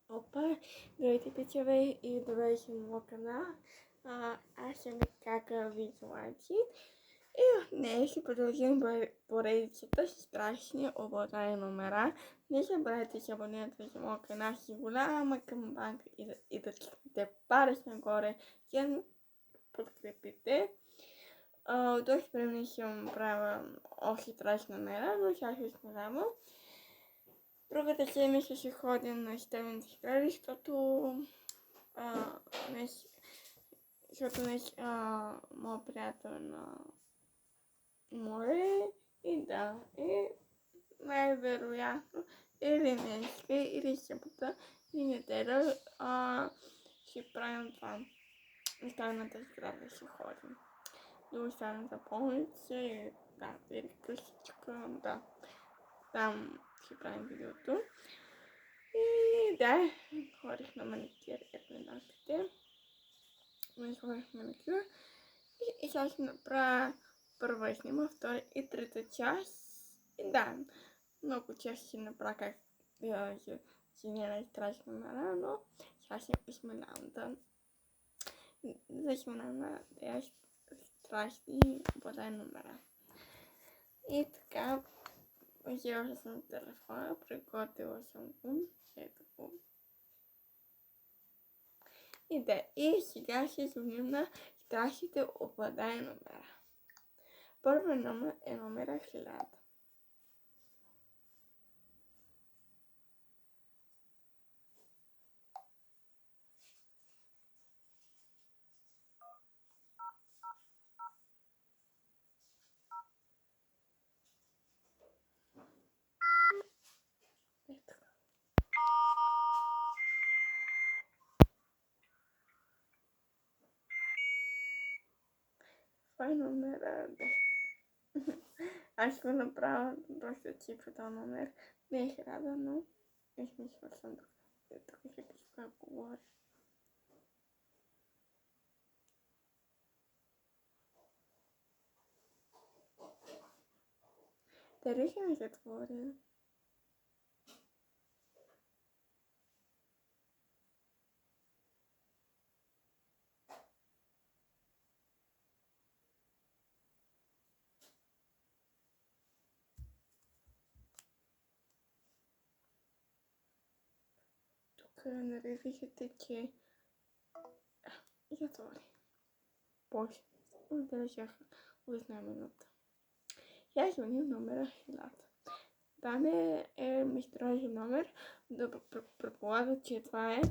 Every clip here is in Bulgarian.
Опа, здравейте, пичове и добре на моят канал. Аз съм Кака Визуалти и днес ще продължим поредицата с страшни обладани номера. Не забравяйте да се абонирате за моят канал с голяма камбанка и да кликнете палец нагоре и да ме подкрепите. Доста време съм правила още страшни номера, но сега ще сме. Другата седмица ще ходя на Стевенски сгради, защото днес моят приятел е на море и най-вероятно или днеска, или събота, или неделя ще правим това. На Стевенската сграда ще ходим. До останата болница и или къщичка, там ще правим видеото. И ходих на маникюр еднаките. Ходих на маникюр. И сега ще направя първа снима, втора и трета част. И много често ще направя как си не страшно номера, но сега ще сменявам да сменявам на страшни обладани номера. И така, взела съм телефона, приготвила съм го. Ето го. И сега ще звъним на страшните обладани номера. Първи номер е номера 1000. Това е номера 10. Аз ще го направя доста чипо този номер. Не е 1000, но измисля съм тук. Тук ще пиша говоря. Дали ще ми затворя? Тук нали виждате, че затвори. Боже, удържах една минута. Я звъним номера 1000. Даме е мистериозен номер, да предполага, че това е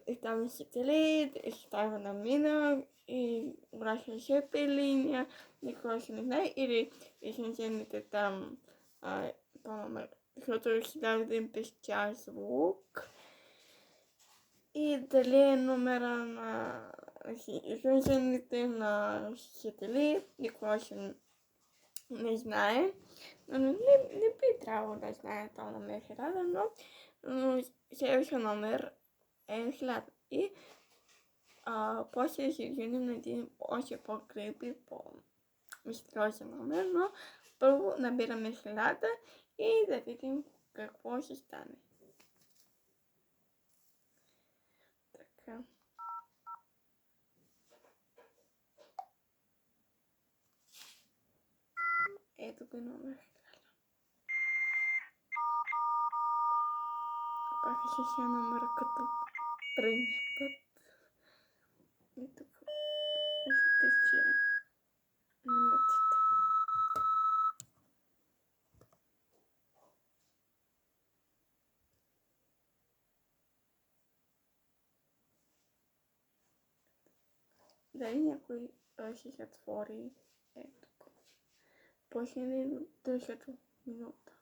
изставен сателит, изставена мина и мрачна шепа линия, никога ще не знае, или изначените там по-номер, защото ще дава един пещяр звук. И дали е номера на изначените на сателит, никога ще не знае. Не би трябвало да знае този номер 1000, но следващия номер е 1000. И после ще женим на един още по-крепи, по-мистериозен номер, но първо набираме 1000 и да видим какво ще стане. Така. Ето го номер 1000. Пак е същия номер като предния път. И тук виждате, че минутите. Дали някой ще се отвори? Ето го. Почне ли държат минута?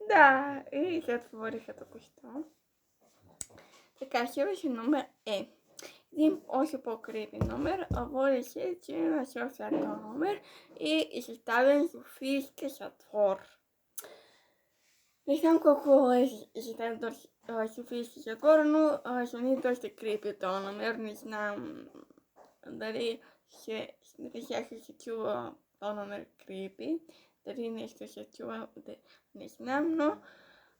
Да, и се отвориха току-що. Така, следващия номер е един още по-крепи номер, а води се, че на този номер е изставен Софийски затвор. Не знам колко е Софийски затвор, но звъни доста крипи този номер. Не знам дали ще се чува този номер крипи. Дали нещо се чува, не знам, но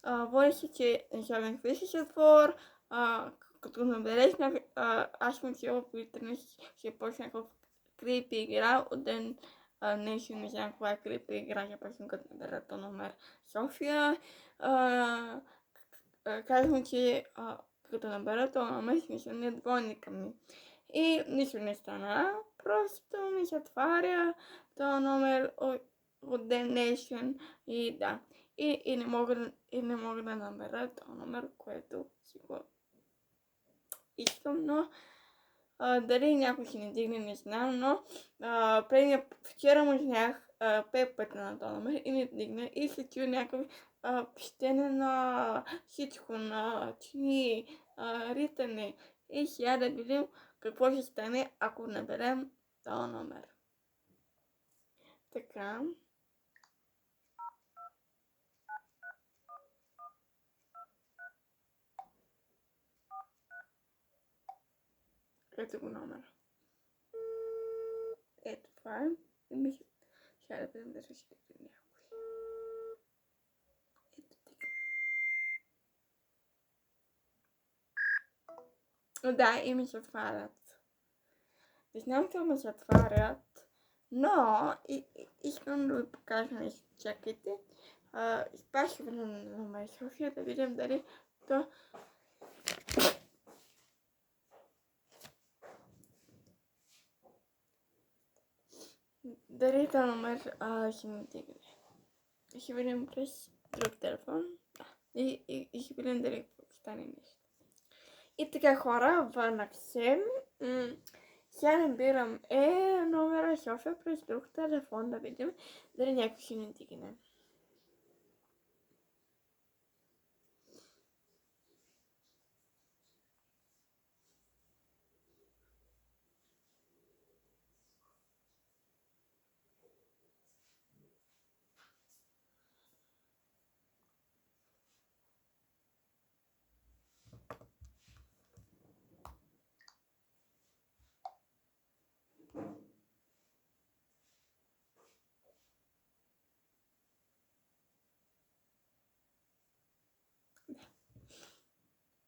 води се, че Държавен Софийски затвор, като набереш, аз съм сигурно по интернет ще почне някакъв крипи игра от ден нещо, не знам каква е крипи игра, ще почна като набера този номер София. Казвам, че като набера този номер, смисъл не двойника ми. И нищо не стана, просто ми се отваря този номер от ден днешен и да. И не мога да намеря този номер, което си го искам, но дали някой ще не дигне, не знам, но вчера му знах 5 пъти на този номер и не дигна и се чу някакъв пищене на всичко, на чини, ритане. И сега да видим какво ще стане, ако наберем този номер. Така. Ето го номера. Ето това е. Сега да видим дали ще дигне някой. Ето така. Да, и ми се отварят. Не знам какво ми се отварят, но искам да ви покажа нещо. Чакайте. Пак ще върна на моя София да видим дали то... Дали този номер ще ми дигне. Ще видим през друг телефон. И ще видим дали стане нещо. И така, хора, върнах се. Сега набирам номера София през друг телефон да видим дали някой ще ни дигне.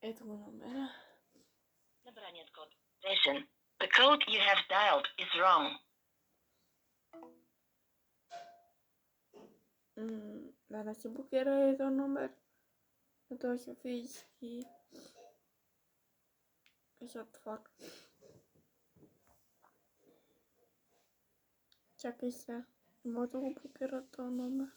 Ето го номера. Набраният код. Listen. The code you have dialed is wrong. Да се блокира този номер. На този Софийски затвор. Чакай се. Не мога да го блокира този номер.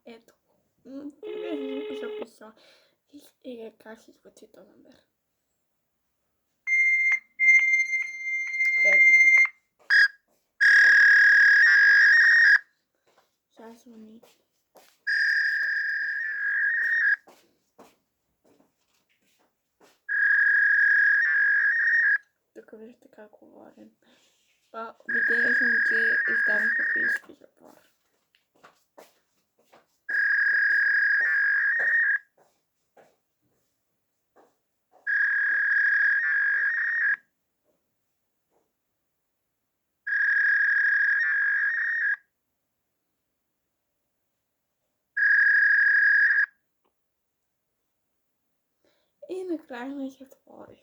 Ето. Не го записала. И как си звучи този номер. Ето. Сега звъни. Тук вижте как говорим. Убедена съм, че издавам Софийски затвор. И накрая не се отворих.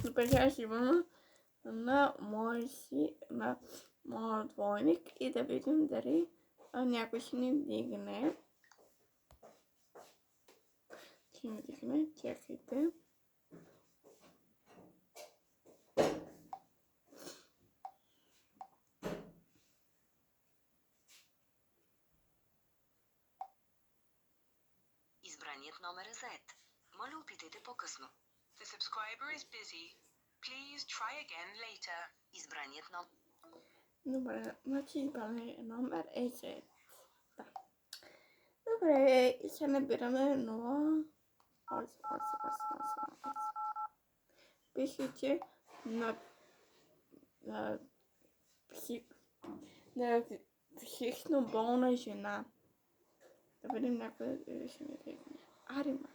Супер, сега ще върна на моя двойник и да видим дали някой ще ни вдигне. Ще ни вдигне, чакайте. Избраният номер е зает. Моля, опитайте по-късно. The subscriber is busy. Please try again later. Избраният номер. Добре, значи избраме номер е 6. Да. Добре, и ще набираме 0, 8, 8, 8, 8, 8. Пише, че на психично болна жена. Да видим някой да ще ми тръгне. Арима.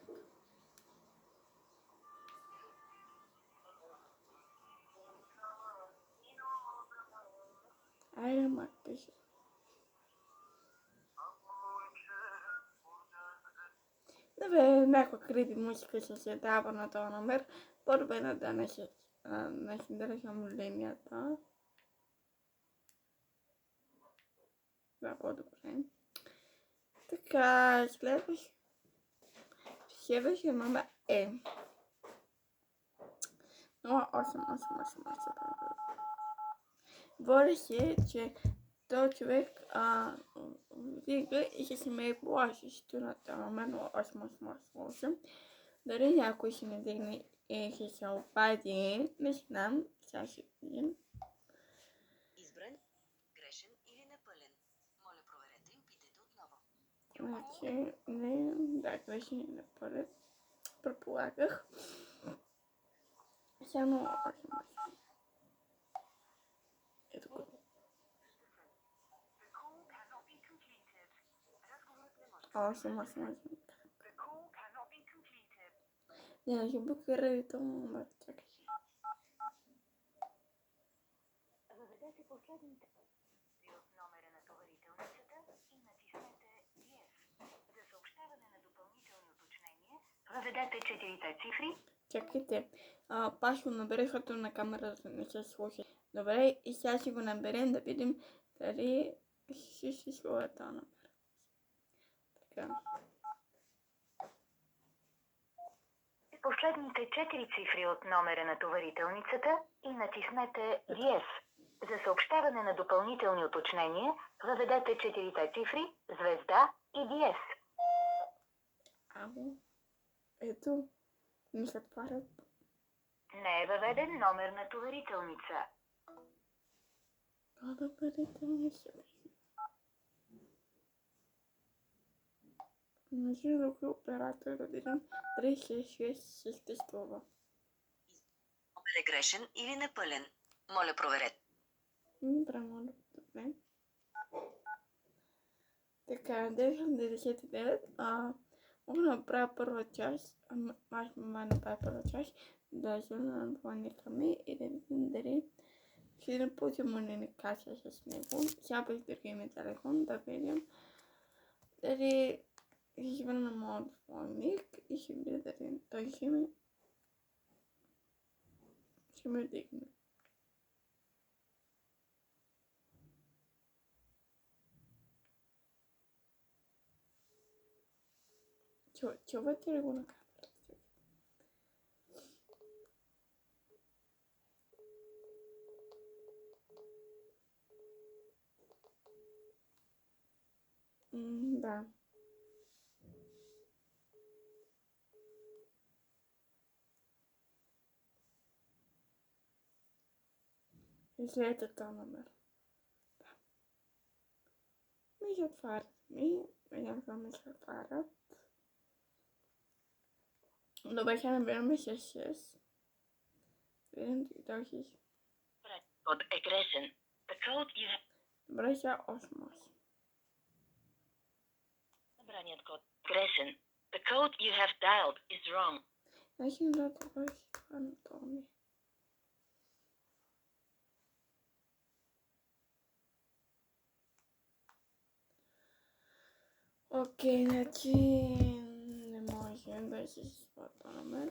Арима пише. Добре, някаква криви музика ще се дава на този номер. По-добре да не се държам линията. Да, по-добре. Така, следващия номер е 0888. Говори се, че този човек вига и ще се ме е плашещо на този номер 0888. Дали някой ще не дигне и ще се обади, не знам, сега ще видим. Избран, грешен или непълен. Моля, проверете и питайте отново. Значи, не, да, грешен или непълен. Предполагах. Сега 0888. Ето го. Не, ще блокира този номер. Чакай. Въведете последните от номера на товарителницата и натиснете Yes. За съобщаване на допълнителни уточнения, въведете 4 цифри. Чакайте. Пак ще го набере, защото на камерата не се слуша. Добре, и сега ще го наберем да видим дали ще се слуша този номер. Така. Последните 4 цифри от номера на товарителницата и натиснете Yes. За съобщаване на допълнителни уточнения, въведете 4 цифри, звезда и диез. Ало. Ето. Ми се отварят. Не е въведен номер на товарителница. Товарителница. Може да го оператор да видим 366 съществува. Номер е грешен или непълен. Моля, проверете. Добре, моля. Добре. Така, 999. Мога да направя първа част. Аз мога да направя първа част. Да звъна на двойника ми и да видим дали ще да получим комуникация с него. Сега без другия ми телефон да видим дали ще звъна на моят двойник и ще видя дали той ще ме дигне. Чувате ли го на камерата? Да. Излете този номер. Да. Ми се отварят. Някаква ми се отварят. Добре, ще набираме 6. Видим дали Код е грешен. The code you have... Добре, сега 8. Набраният код е грешен. The code you have dialed is wrong. Значи да това ще хвана това ми. Окей, значи не може да се свата на мен.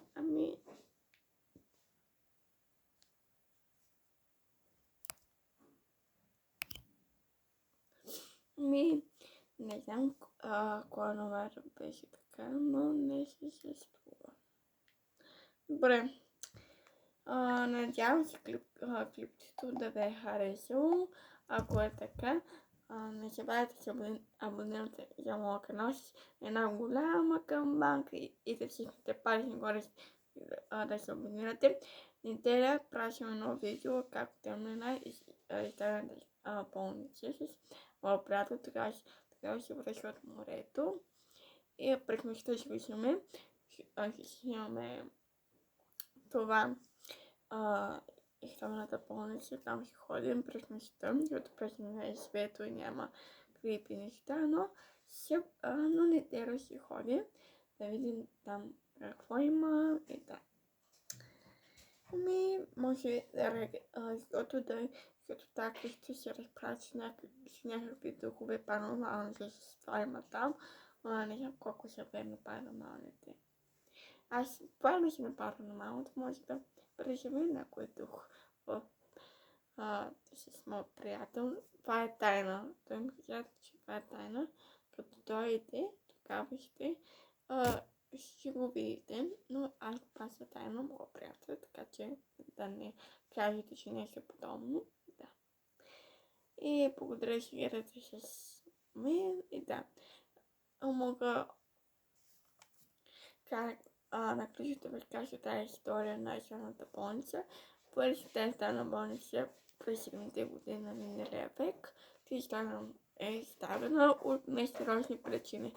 Не знам кой номер беше така, но не се съществува. Добре. Надявам се клипчето да ви е харесало. Ако е така, не забравяйте да се абонирате за моя канал с една голяма камбанка и да всичките палци горе да се абонирате. Неделя пращаме ново видео, както темнена и ставаме болница с моят приятел, тогава се връща от морето и през нощта ще виждаме, ще имаме това изтъмната болница, там ще ходим през нощта, защото през деня е светло и няма крипи неща, но неделя ще ходим да видим там какво има и да. Може защото така ще се разправят с някакви духове паранормални, защото това има там, но не знам колко са верни паранормалните. Аз бавно си на паранормалното, може да преживея някой дух с моят приятел. Това е тайна. Той ми каза, че това е тайна. Като дойде, тогава ще го видите, но аз паса тайна моят приятел, така че да не кажете, че нещо подобно. Да. И благодаря, че гледате с мен и да. Мога наключи да ви кажа тази история на изтъмната болница. Първи тази изтъмна болница през 7-те години на миналия век. Е изставена от мистериозни причини.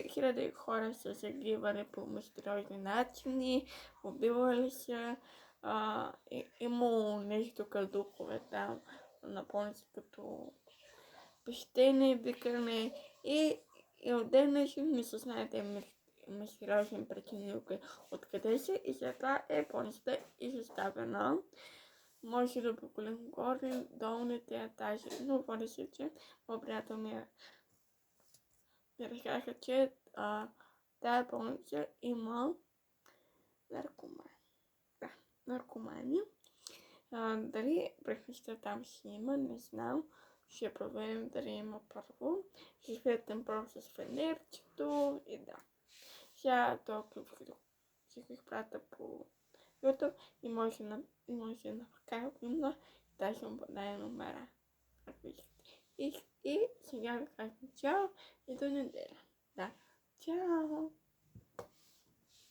Хиляди хора са загивали по мистериозни начини, убивали се, имало нещо като духове там на болница, като пещене, викане и от ден днешен не се знаете мистериозни причини откъде са и след това болницата е изоставена. Може да поколим горе, долните етажи, но води се, че моят приятел ми разказаха, че тази болница има наркомани. Дали прехваща там ще има, не знам. Ще проверим дали има първо. Ще светим първо с фенерчето и да. Сега този клип ще го изпратя по YouTube и може да накарам на даже му подаде номера. И сега ви казвам чао и до неделя. Да, чао!